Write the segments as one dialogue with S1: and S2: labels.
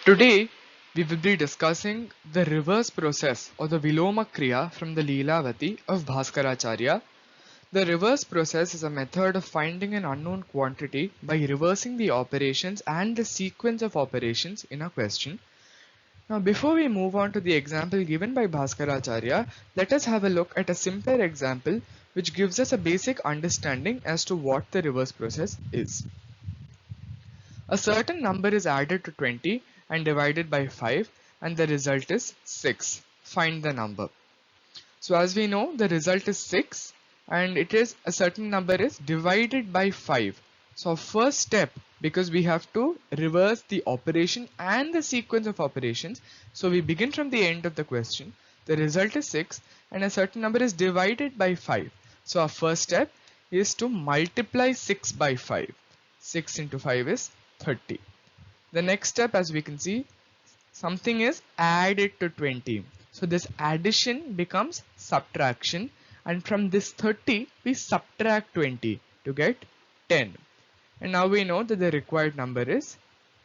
S1: Today, we will be discussing the reverse process or the Viloma Kriya from the Leelavati of Bhaskaracharya. The reverse process is a method of finding an unknown quantity by reversing the operations and the sequence of operations in a question. Now, before we move on to the example given by Bhaskaracharya, let us have a look at a simpler example which gives us a basic understanding as to what the reverse process is. A certain number is added to 20 and divided by 5 and the result is 6. Find the number. So as we know, the result is 6 and it is a certain number is divided by 5. So our first step, because we have to reverse the operation and the sequence of operations. So we begin from the end of the question. The result is 6 and a certain number is divided by 5. So our first step is to multiply 6 by 5. 6 into 5 is 30. The next step, as we can see, something is added to 20. So this addition becomes subtraction, and from this 30 we subtract 20 to get 10. And now we know that the required number is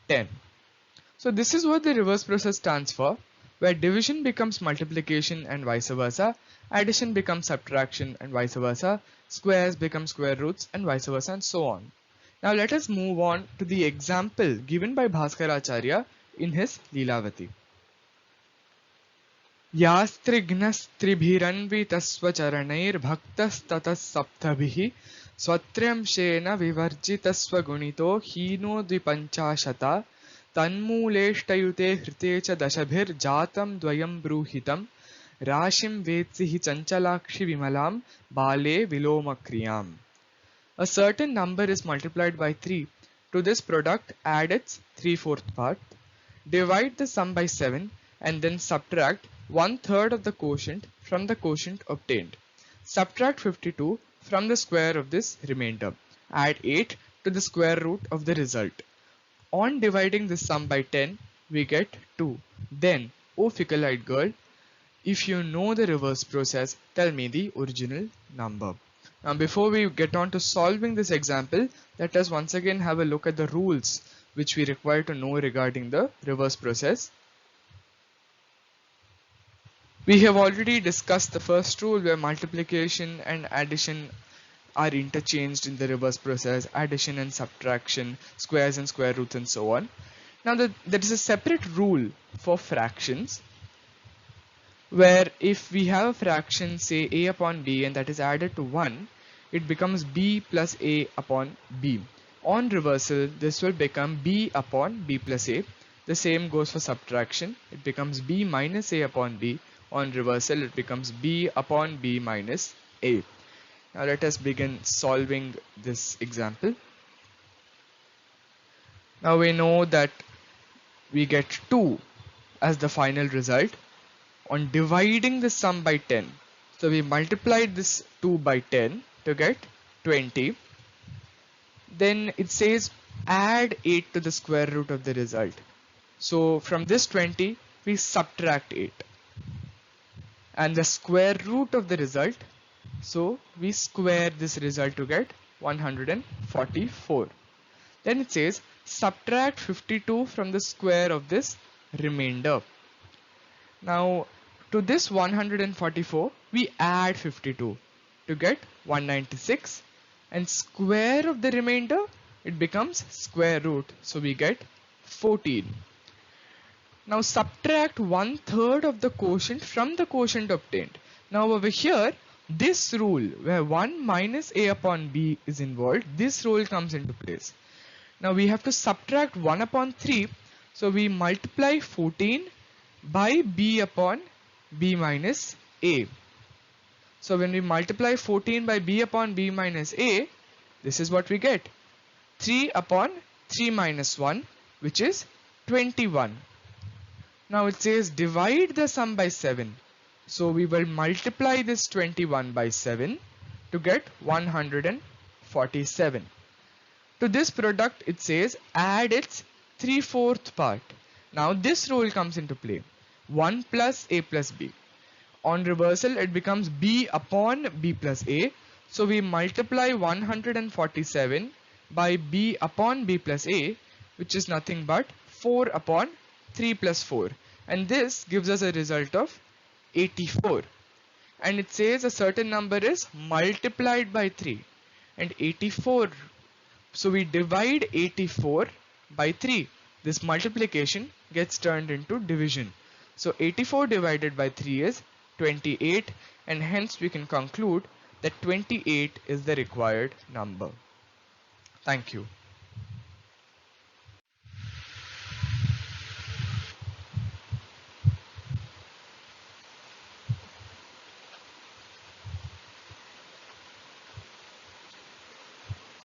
S1: 10. So this is what the reverse process stands for, where division becomes multiplication and vice versa, addition becomes subtraction and vice versa, squares become square roots and vice versa, and so on. Now let us move on to the example given by Bhaskaracharya in his Leelavati. Yastrignastribhiranvitasvacharanairbhaktastatas saptabhihi swatrямशेन vivarjitasvagunito hino dvipanchashata tanmuleshtayute hrite cha dashabhir jatam dvayam bruhitam rashim vetsihi chanchalakshi vimalam bale vilomakriyam. A certain number is multiplied by 3. To this product, add its 3/4 part. Divide the sum by 7 and then subtract 1/3 of the quotient from the quotient obtained. Subtract 52 from the square of this remainder. Add 8 to the square root of the result. On dividing the sum by 10, we get 2. Then, O fickle-eyed girl, if you know the reverse process, tell me the original number. Now before we get on to solving this example, let us once again have a look at the rules which we require to know regarding the reverse process. We have already discussed the first rule, where multiplication and addition are interchanged in the reverse process, addition and subtraction, squares and square roots and so on. Now there is a separate rule for fractions, where if we have a fraction, say a upon b, and that is added to 1, it becomes b plus a upon b. On reversal, this will become b upon b plus a. The same goes for subtraction. It becomes b minus a upon b. On reversal, it becomes b upon b minus a. Now let us begin solving this example. Now we know that we get 2 as the final result on dividing the sum by 10. So we multiplied this 2 by 10 to get 20. Then it says add 8 to the square root of the result. So from this 20 we subtract 8 and the square root of the result. So we square this result to get 144. Then it says subtract 52 from the square of this remainder. Now to this 144 we add 52 to get 196, and square of the remainder, it becomes square root, so we get 14. Now subtract 1/3 of the quotient from the quotient obtained. Now over here, this rule where 1 minus a upon b is involved, this rule comes into place. Now we have to subtract 1 upon 3, so we multiply 14 by b upon b minus a. So when we multiply 14 by b upon b minus a, this is what we get. 3 upon 3 minus 1, which is 21. Now it says divide the sum by 7. So we will multiply this 21 by 7 to get 147. To this product, it says add its 3/4 part. Now this rule comes into play. 1 plus a plus b. On reversal, it becomes b upon b plus a. So we multiply 147 by b upon b plus a, which is nothing but 4 upon 3 plus 4, and this gives us a result of 84. And it says a certain number is multiplied by 3, and 84, so we divide 84 by 3. This multiplication gets turned into division. So 84 divided by 3 is 28, and hence we can conclude that 28 is the required number. Thank you.